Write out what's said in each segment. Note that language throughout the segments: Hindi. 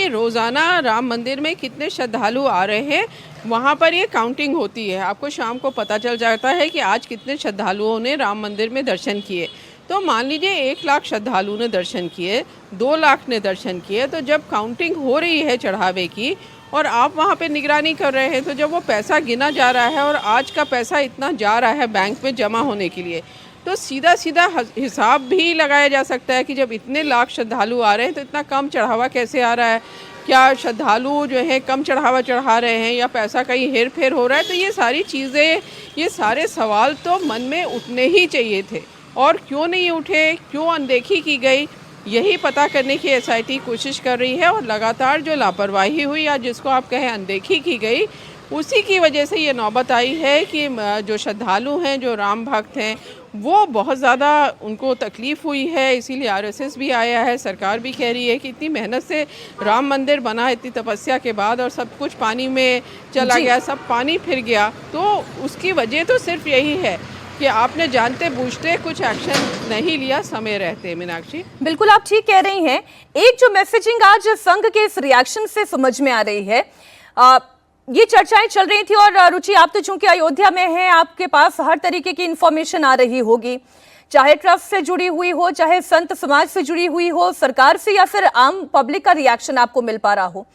कि रोज़ाना राम मंदिर में कितने श्रद्धालु आ रहे हैं, वहाँ पर ये काउंटिंग होती है। आपको शाम को पता चल जाता है कि आज कितने श्रद्धालुओं ने राम मंदिर में दर्शन किए। तो मान लीजिए 1 लाख श्रद्धालु ने दर्शन किए, 2 लाख ने दर्शन किए, तो जब काउंटिंग हो रही है चढ़ावे की और आप वहाँ पे निगरानी कर रहे हैं, तो जब वो पैसा गिना जा रहा है और आज का पैसा इतना जा रहा है बैंक में जमा होने के लिए, तो सीधा सीधा हिसाब भी लगाया जा सकता है कि जब इतने लाख श्रद्धालु आ रहे हैं तो इतना कम चढ़ावा कैसे आ रहा है। क्या श्रद्धालु जो है कम चढ़ावा चढ़ा रहे हैं या पैसा कहीं हेर फेर हो रहा है। तो ये सारी चीज़ें, ये सारे सवाल तो मन में उठने ही चाहिए थे, और क्यों नहीं उठे, क्यों अनदेखी की गई, यही पता करने की एसआईटी कोशिश कर रही है। और लगातार जो लापरवाही हुई या जिसको आप कहें अनदेखी की गई, उसी की वजह से ये नौबत आई है कि जो श्रद्धालु हैं, जो राम भक्त हैं, वो बहुत ज़्यादा उनको तकलीफ़ हुई है। इसीलिए आरएसएस भी आया है, सरकार भी कह रही है कि इतनी मेहनत से राम मंदिर बना, इतनी तपस्या के बाद, और सब कुछ पानी में चला गया, सब पानी फिर गया। तो उसकी वजह तो सिर्फ यही है कि आपने जानते बूझते कुछ एक्शन नहीं लिया समय रहते। मीनाक्षी, बिल्कुल आप ठीक कह रही हैं। एक जो मैसेजिंग आज संघ के इस रिएक्शन से समझ में आ रही है, ये चर्चाएं चल रही थी, और रुचि आप तो चूंकि अयोध्या में हैं, आपके पास हर तरीके की इंफॉर्मेशन आ रही होगी, चाहे ट्रस्ट से जुड़ी हुई हो, चाहे संत समाज से जुड़ी हुई हो, सरकार से, या फिर आम पब्लिक का रिएक्शन आपको मिल पा रहा हो।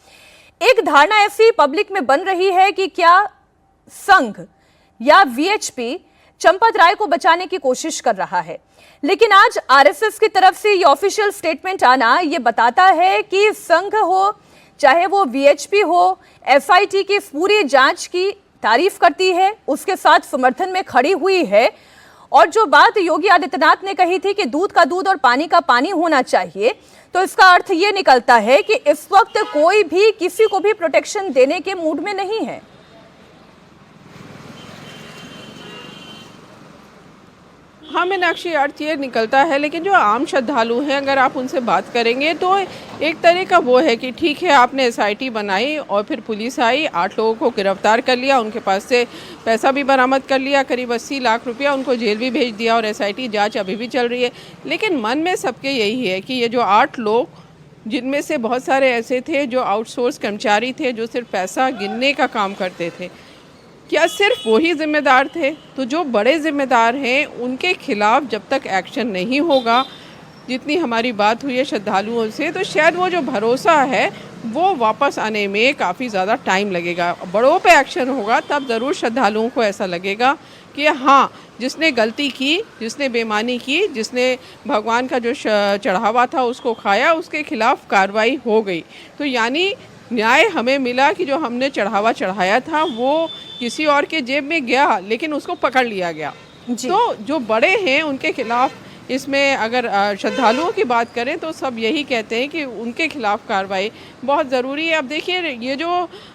एक धारणा ऐसी पब्लिक में बन रही है कि क्या संघ या वीएचपी चंपत राय को बचाने की कोशिश कर रहा है, लेकिन आज आरएसएस की तरफ से ये ऑफिशियल स्टेटमेंट आना ये बताता है कि संघ हो, चाहे वो वीएचपी हो, एसआईटी की पूरी जांच की तारीफ करती है, उसके साथ समर्थन में खड़ी हुई है। और जो बात योगी आदित्यनाथ ने कही थी कि दूध का दूध और पानी का पानी होना चाहिए, तो इसका अर्थ ये निकलता है कि इस वक्त कोई भी किसी को भी प्रोटेक्शन देने के मूड में नहीं है। हाँ मीनाक्षी, अर्थ ये निकलता है, लेकिन जो आम श्रद्धालु हैं, अगर आप उनसे बात करेंगे तो एक तरह का वो है कि ठीक है, आपने एसआईटी बनाई और फिर पुलिस आई, 8 लोगों को गिरफ्तार कर लिया, उनके पास से पैसा भी बरामद कर लिया, करीब 80 लाख रुपया, उनको जेल भी भेज दिया, और एसआईटी जांच अभी भी चल रही है। लेकिन मन में सबके यही है कि ये जो 8 लोग, जिनमें से बहुत सारे ऐसे थे जो आउटसोर्स कर्मचारी थे, जो सिर्फ पैसा गिनने का काम करते थे, क्या सिर्फ वही जिम्मेदार थे? तो जो बड़े जिम्मेदार हैं उनके खिलाफ जब तक एक्शन नहीं होगा, जितनी हमारी बात हुई है श्रद्धालुओं से, तो शायद वो जो भरोसा है वो वापस आने में काफ़ी ज़्यादा टाइम लगेगा। बड़ों पे एक्शन होगा तब ज़रूर श्रद्धालुओं को ऐसा लगेगा कि हाँ, जिसने गलती की, जिसने बेईमानी की, जिसने भगवान का जो चढ़ावा था उसको खाया, उसके खिलाफ कार्रवाई हो गई। तो यानी न्याय हमें मिला कि जो हमने चढ़ावा चढ़ाया था वो किसी और के जेब में गया, लेकिन उसको पकड़ लिया गया। तो जो बड़े हैं उनके खिलाफ, इसमें अगर श्रद्धालुओं की बात करें तो सब यही कहते हैं कि उनके खिलाफ कार्रवाई बहुत ज़रूरी है। अब देखिए, ये जो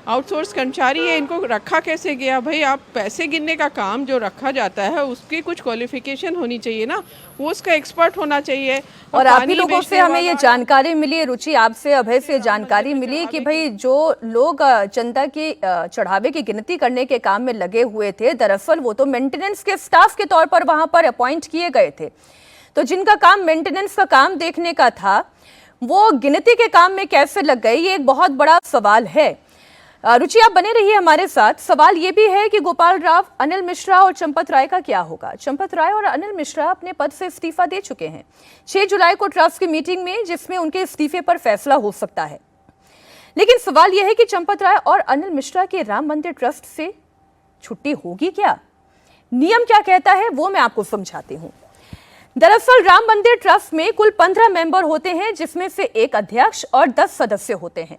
आउटसोर्स कर्मचारी है, इनको रखा कैसे गया? भाई, आप पैसे गिनने का काम जो रखा जाता है उसकी कुछ क्वालिफिकेशन होनी चाहिए ना, वो उसका एक्सपर्ट होना चाहिए। और आप ही लोगों से हमें ये जानकारी मिली, रुचि आपसे, अभय से जानकारी मिली कि भाई जो लोग चंदा की चढ़ावे की गिनती करने के काम में लगे हुए थे, दरअसल वो तो मेंटेनेंस के स्टाफ के तौर पर वहां पर अपॉइंट किए गए थे। तो जिनका काम मेंटेनेंस का काम देखने का था, वो गिनती के काम में कैसे लग गए, ये एक बहुत बड़ा सवाल है। रुचि, आप बने रहिए हमारे साथ। सवाल ये भी है कि गोपाल राव, अनिल मिश्रा और चंपत राय का क्या होगा? चंपत राय और अनिल मिश्रा अपने पद से इस्तीफा दे चुके हैं 6 जुलाई को ट्रस्ट की मीटिंग में, जिसमें उनके इस्तीफे पर फैसला हो सकता है। लेकिन सवाल यह है कि चंपत राय और अनिल मिश्रा के राम मंदिर ट्रस्ट से छुट्टी होगी क्या? नियम क्या कहता है वो मैं आपको समझाती हूँ। दरअसल राम मंदिर ट्रस्ट में कुल 15 मेंबर होते हैं, जिसमें से 1 अध्यक्ष और 10 सदस्य होते हैं।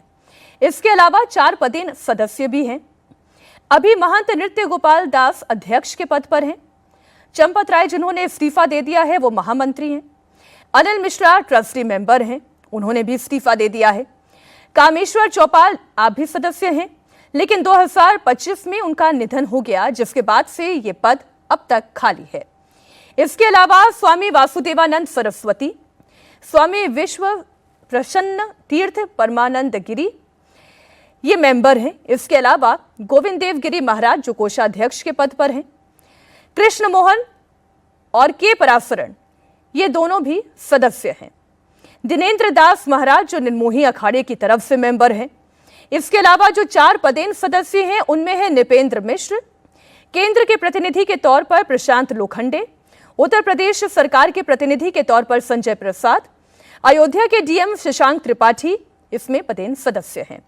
इसके अलावा 4 पदेन सदस्य भी हैं। अभी महंत नृत्य गोपाल दास अध्यक्ष के पद पर हैं। चंपत राय, जिन्होंने इस्तीफा दे दिया है, वो महामंत्री हैं। अनिल मिश्रा ट्रस्टी मेंबर हैं, उन्होंने भी इस्तीफा दे दिया है। कामेश्वर चौपाल आप भी सदस्य हैं, लेकिन 2025 में उनका निधन हो गया, जिसके बाद से ये पद अब तक खाली है। इसके अलावा स्वामी वासुदेवानंद सरस्वती, स्वामी विश्व प्रसन्न तीर्थ परमानंद गिरी ये मेंबर हैं। इसके अलावा गोविंद देव गिरी महाराज, जो कोषाध्यक्ष के पद पर हैं। कृष्ण मोहन और के पराशरण, ये दोनों भी सदस्य हैं। दिनेंद्र दास महाराज जो निर्मोही अखाड़े की तरफ से मेंबर हैं। इसके अलावा जो 4 पदेन सदस्य हैं उनमें है निपेंद्र मिश्र, केंद्र के प्रतिनिधि के तौर पर प्रशांत लोखंडे, उत्तर प्रदेश सरकार के प्रतिनिधि के तौर पर संजय प्रसाद, अयोध्या के डीएम शशांक त्रिपाठी इसमें पदेन सदस्य हैं।